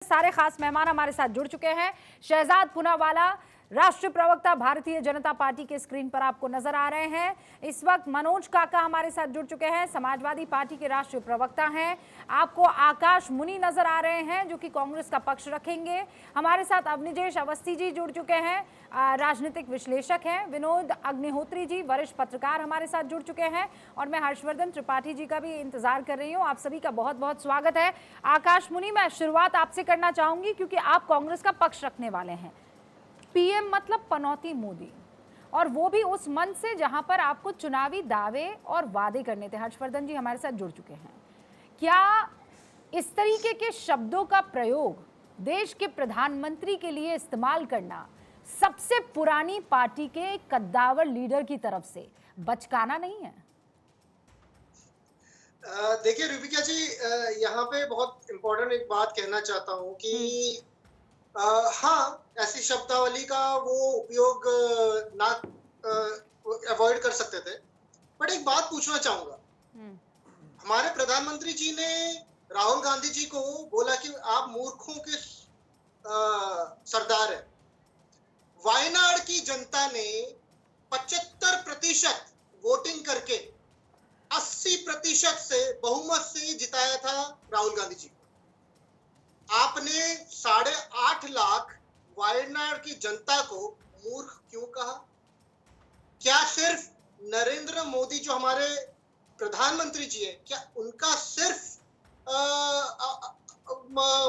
सारे खास मेहमान हमारे साथ जुड़ चुके हैं। शहजाद पूनावाला राष्ट्रीय प्रवक्ता भारतीय जनता पार्टी के स्क्रीन पर आपको नजर आ रहे हैं। इस वक्त मनोज काका हमारे साथ जुड़ चुके हैं, समाजवादी पार्टी के राष्ट्रीय प्रवक्ता हैं। आपको आकाश मुनि नजर आ रहे हैं जो कि कांग्रेस का पक्ष रखेंगे। हमारे साथ अवनिजेश अवस्थी जी जुड़ चुके हैं, राजनीतिक विश्लेषक हैं। विनोद अग्निहोत्री जी वरिष्ठ पत्रकार हमारे साथ जुड़ चुके हैं और मैं हर्षवर्धन त्रिपाठी जी का भी इंतजार कर रही हूँ। आप सभी का बहुत बहुत स्वागत है। आकाश मुनि, मैं शुरुआत आपसे करना चाहूंगी क्योंकि आप कांग्रेस का पक्ष रखने वाले हैं। पीएम मतलब पनौती मोदी, और वो भी उस मन से जहां पर आपको चुनावी दावे और वादे करने थे। हर्षवर्धन जी हमारे साथ जुड़ चुके हैं। क्या इस तरीके के शब्दों का प्रयोग देश के प्रधानमंत्री के लिए इस्तेमाल करना सबसे पुरानी पार्टी के कद्दावर लीडर की तरफ से बचकाना नहीं है? देखिए रूबिका जी, यहाँ पे बहुत इम्पोर्टेंट एक बात कहना चाहता हूँ कि हाँ, ऐसी शब्दावली का वो उपयोग ना अवॉइड कर सकते थे, बट एक बात पूछना चाहूंगा। हमारे प्रधानमंत्री जी ने राहुल गांधी जी को बोला कि आप मूर्खों के सरदार हैं। वायनाड की जनता ने 75% वोटिंग करके 80% से बहुमत से जिताया था राहुल गांधी जी को। आपने 8.5 लाख वायनाड की जनता को मूर्ख क्यों कहा? क्या सिर्फ नरेंद्र मोदी जो हमारे प्रधानमंत्री जी हैं, क्या उनका सिर्फ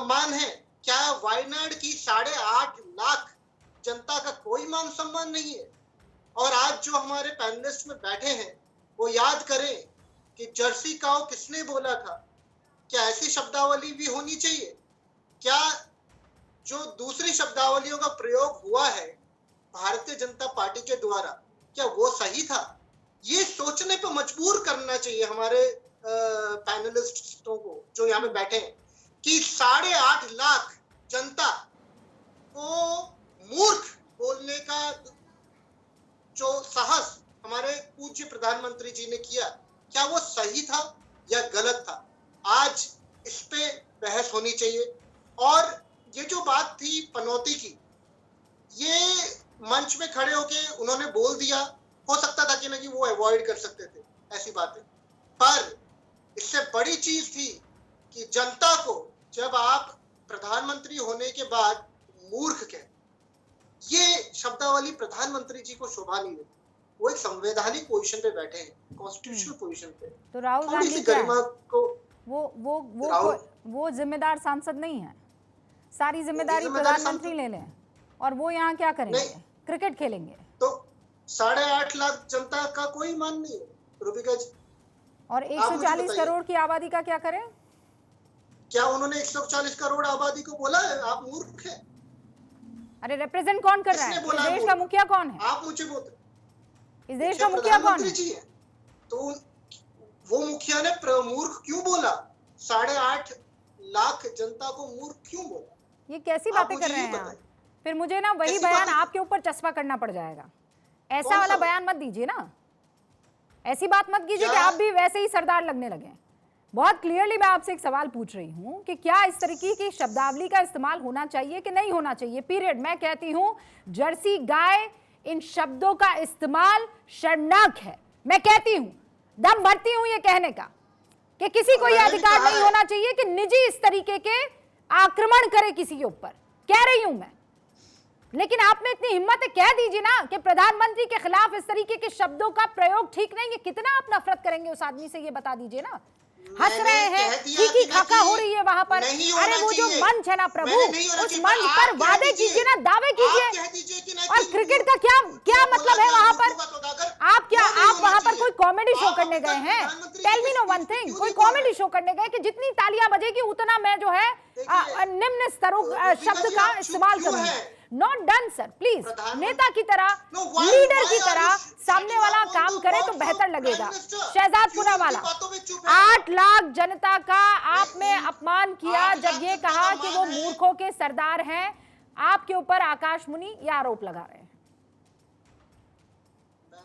मान है? क्या वायनाड की 8.5 लाख जनता का कोई मान सम्मान नहीं है? और आज जो हमारे पैनलिस्ट में बैठे हैं वो याद करें कि जर्सी काऊ किसने बोला था? क्या ऐसी शब्दावली भी होनी चाहिए? क्या जो दूसरी शब्दावलियों का प्रयोग हुआ है भारतीय जनता पार्टी के द्वारा, क्या वो सही था? ये सोचने पर मजबूर करना चाहिए हमारे पैनलिस्टों को जो यहाँ पे बैठे हैं कि 8.5 लाख जनता को मूर्ख बोलने का जो साहस हमारे पूज्य प्रधानमंत्री जी ने किया, क्या वो सही था या गलत था? आज इस पे बहस होनी चाहिए। और ये जो बात थी पनौती की, ये मंच में खड़े होके उन्होंने बोल दिया, हो सकता था कि ना कि वो अवॉइड कर सकते थे ऐसी बातें, पर इससे बड़ी चीज थी कि जनता को जब आप प्रधानमंत्री होने के बाद मूर्ख कहें, ये शब्दावली प्रधानमंत्री जी को शोभा नहीं देती। वो एक संवैधानिक पोजीशन पे बैठे हैं, कॉन्स्टिट्यूशनल पोजीशन पे, तो राहुल गांधी गरिमा को वो जिम्मेदार सांसद नहीं है। सारी जिम्मेदारी प्रधानमंत्री ले लें और वो यहाँ क्या करेंगे? क्रिकेट खेलेंगे। तो 8.5 लाख जनता का कोई मान नहीं है रूबिका जी। और 140 करोड़ की आबादी का क्या करें? क्या उन्होंने 140 करोड़ आबादी को बोला है आप मूर्ख है? अरे रिप्रेजेंट कौन कर रहा है? इस देश का मुखिया कौन है? आप मुझे बोलते, इस देश का मुखिया कौन है? तो वो मुखिया ने मूर्ख क्यों बोला? 8.5 लाख जनता को मूर्ख क्यों बोला? ये कैसी बातें कर रहे हैं आप? फिर मुझे ना वही बयान आपके ऊपर चस्पा करना पड़ जाएगा। ऐसा वाला बयान मत दीजिए ना, ऐसी बात मत कीजिए कि आप भी वैसे ही सरदार लगने लगे। बहुत क्लियरली मैं आपसे एक सवाल पूछ रही हूँ कि क्या इस तरीके की शब्दावली का इस्तेमाल होना चाहिए कि नहीं होना चाहिए? पीरियड। मैं कहती हूँ जर्सी गाय, इन शब्दों का इस्तेमाल शर्मनाक है। मैं कहती हूँ, दम भरती हूँ ये कहने का कि किसी को यह अधिकार नहीं होना चाहिए कि निजी इस तरीके के आक्रमण करे किसी के ऊपर। कह रही हूं मैं, लेकिन आप में इतनी हिम्मत है, कह दीजिए ना कि प्रधानमंत्री के खिलाफ इस तरीके के शब्दों का प्रयोग ठीक नहीं है। कितना आप नफरत करेंगे उस आदमी से, ये बता दीजिए ना। हंस रहे हैं, की खाका हो रही है वहां पर। अरे वो जो मंच है ना प्रभु, उस मंच पर वादे कीजिए ना, दावे कीजिए। और क्रिकेट का क्या क्या मतलब है वहां पर? आप वहां पर कोई कॉमेडी शो करने गए हैं? Tell me no one thing, कोई कॉमेडी शो करने गए कि जितनी तालियां बजेगी उतना मैं जो है निम्न स्तरों शब्द का इस्तेमाल करूंगा? Not done sir, please. नेता की तरह, लीडर की तरह सामने वाला काम करे तो बेहतर लगेगा। शहजाद पूनावाला, 8 लाख जनता का आप में अपमान किया जब ये कहा कि वो मूर्खों के सरदार हैं। आपके ऊपर आकाश मुनि ये आरोप लगा रहे हैं।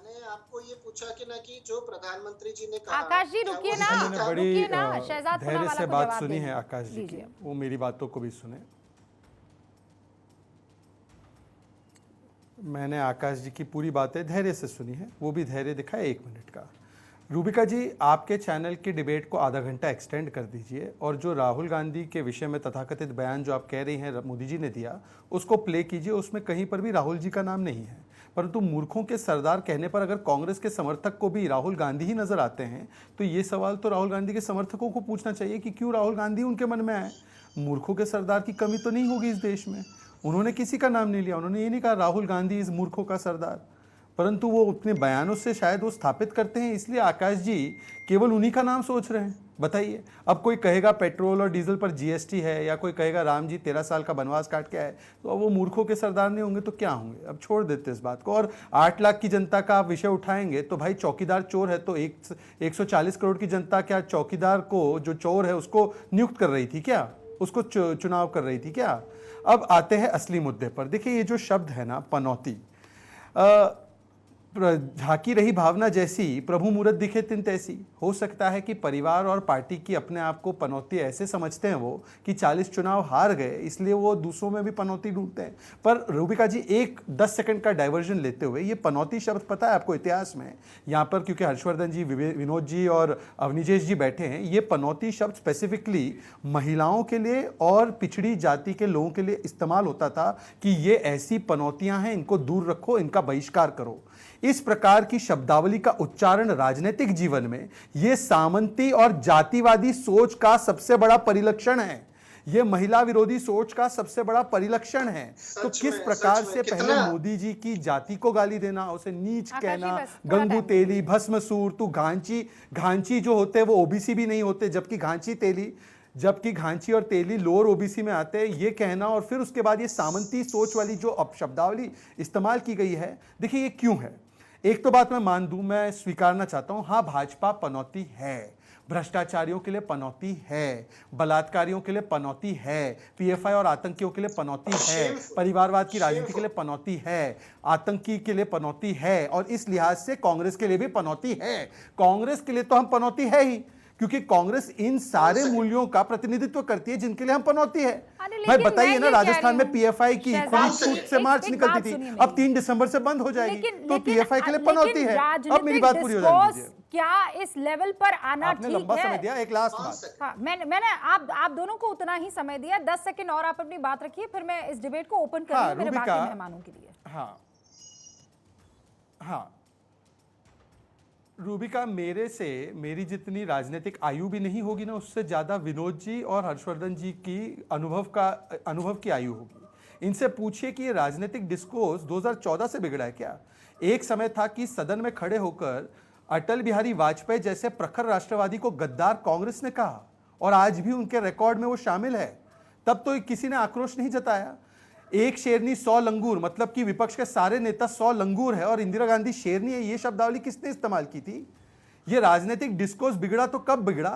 मैंने आपको ये पूछा कि ना कि जो प्रधानमंत्री जी ने कहा, आकाश जी क्या वो रुकिए ना, सही मैंने था? बड़ी रुकिए ना, शहजाद धैर्य पूनावाला से को बात जवाब सुनी देने है आकाश जी की, दीजिए। वो मेरी बातों को भी सुने। मैंने आकाश जी की पूरी बातें धैर्य से सुनी है, वो भी धैर्य दिखाए 1 मिनट का। रूबिका जी, आपके चैनल की डिबेट को आधा घंटा एक्सटेंड कर दीजिए, और जो राहुल गांधी के विषय में तथाकथित बयान जो आप कह रही हैं मोदी जी ने दिया, उसको प्ले कीजिए। उसमें कहीं पर भी राहुल जी का नाम नहीं है, परंतु मूर्खों के सरदार कहने पर अगर कांग्रेस के समर्थक को भी राहुल गांधी ही नजर आते हैं, तो ये सवाल तो राहुल गांधी के समर्थकों को पूछना चाहिए कि क्यों राहुल गांधी उनके मन में आए। मूर्खों के सरदार की कमी तो नहीं होगी इस देश में। उन्होंने किसी का नाम नहीं लिया, उन्होंने ये नहीं कहा राहुल गांधी इस मूर्खों का सरदार, परंतु वो अपने बयानों से शायद वो स्थापित करते हैं, इसलिए आकाश जी केवल उन्हीं का नाम सोच रहे हैं। बताइए, अब कोई कहेगा पेट्रोल और डीजल पर जीएसटी है, या कोई कहेगा राम जी 13 साल का बनवास काट के आए, तो अब वो मूर्खों के सरदार नहीं होंगे तो क्या होंगे। अब छोड़ देते इस बात को। और 8 लाख की जनता का आप विषय उठाएंगे तो भाई चौकीदार चोर है, तो 140 करोड़ की जनता क्या चौकीदार को, जो चोर है उसको नियुक्त कर रही थी क्या, उसको चुनाव कर रही थी क्या। अब आते हैं असली मुद्दे पर। देखिए, ये जो शब्द है ना पनौती, झांकी रही भावना जैसी प्रभु मूरत दिखे तिन तैसी। हो सकता है कि परिवार और पार्टी की अपने आप को पनौती ऐसे समझते हैं वो कि 40 चुनाव हार गए, इसलिए वो दूसरों में भी पनौती ढूंढते हैं। पर रूबिका जी, एक 10 सेकंड का डाइवर्जन लेते हुए, ये पनौती शब्द पता है आपको इतिहास में, यहाँ पर क्योंकि हर्षवर्धन जी, विनोद जी और अवनिजेश जी बैठे हैं, ये पनौती शब्द स्पेसिफिकली महिलाओं के लिए और पिछड़ी जाति के लोगों के लिए इस्तेमाल होता था कि ये ऐसी पनौतियां हैं, इनको दूर रखो, इनका बहिष्कार करो। इस प्रकार की शब्दावली का उच्चारण राजनीतिक जीवन में यह सामंती और जातिवादी सोच का सबसे बड़ा परिलक्षण है। यह महिला विरोधी सोच का सबसे बड़ा परिलक्षण है। तो किस प्रकार से पहले मोदी जी की जाति को गाली देना, उसे नीच कहना, गंगू तेली, भस्मसूर, तू घांची, घांची जो होते हैं वो ओबीसी भी नहीं होते, जबकि घांची और तेली लोअर ओबीसी में आते हैं, ये कहना, और फिर उसके बाद ये सामंती सोच वाली जो शब्दावली इस्तेमाल की गई है। देखिए, ये क्यों है। एक तो बात मैं मान दूं, मैं स्वीकारना चाहता हूं, हाँ भाजपा पनौती है, भ्रष्टाचारियों के लिए पनौती है, बलात्कारियों के लिए पनौती है, पीएफआई और आतंकियों के लिए पनौती है, परिवारवाद की राजनीति के लिए पनौती है, आतंकी के लिए पनौती है, और इस लिहाज से कांग्रेस के लिए भी पनौती है। कांग्रेस के लिए तो हम पनौती है ही, क्योंकि कांग्रेस इन सारे मूल्यों का प्रतिनिधित्व करती है जिनके लिए हम पनौती है। भाई बताइए ना, राजस्थान में पीएफआई की छूट से मार्च निकलती थी, अब 3 दिसंबर से बंद हो जाएगी, तो पीएफआई के लिए पनौती है। अब मेरी बात पूरी हो जाने दीजिए। क्या इस लेवल पर आना ठीक है? आपने लंबा समय दिया। एक लास्ट बात, हाँ, मैंने आप दोनों को उतना ही समय दिया। 10 सेकंड और आप अपनी बात रखिए, फिर मैं इस डिबेट को ओपन करूंगी मेरे बाकी मेहमानों के लिए। हाँ रूबिका, मेरी जितनी राजनीतिक आयु भी नहीं होगी ना, उससे ज्यादा विनोद जी और हर्षवर्धन जी की अनुभव की आयु होगी। इनसे पूछिए कि ये राजनीतिक डिस्कोर्स 2014 से बिगड़ा है क्या। एक समय था कि सदन में खड़े होकर अटल बिहारी वाजपेयी जैसे प्रखर राष्ट्रवादी को गद्दार कांग्रेस ने कहा, और आज भी उनके रिकॉर्ड में वो शामिल है। तब तो किसी ने आक्रोश नहीं जताया। एक शेरनी 100 लंगूर, मतलब कि विपक्ष के सारे नेता 100 लंगूर है और इंदिरा गांधी शेरनी है, ये शब्दावली किसने इस्तेमाल की थी। ये राजनीतिक डिस्कोर्स बिगड़ा तो कब बिगड़ा?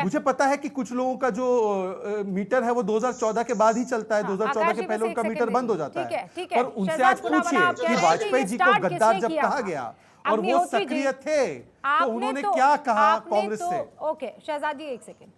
मुझे पता है कि कुछ लोगों का जो मीटर है वो 2014 के बाद ही चलता है। 2014 के पहले उनका मीटर बंद हो जाता है। पर उनसे आज पूछिए कि वाजपेयी जी को गद्दार जब कहा गया और वो सक्रिय थे, तो उन्होंने क्या कहा कांग्रेस से? ओके शहजाद जी, 1 सेकंड।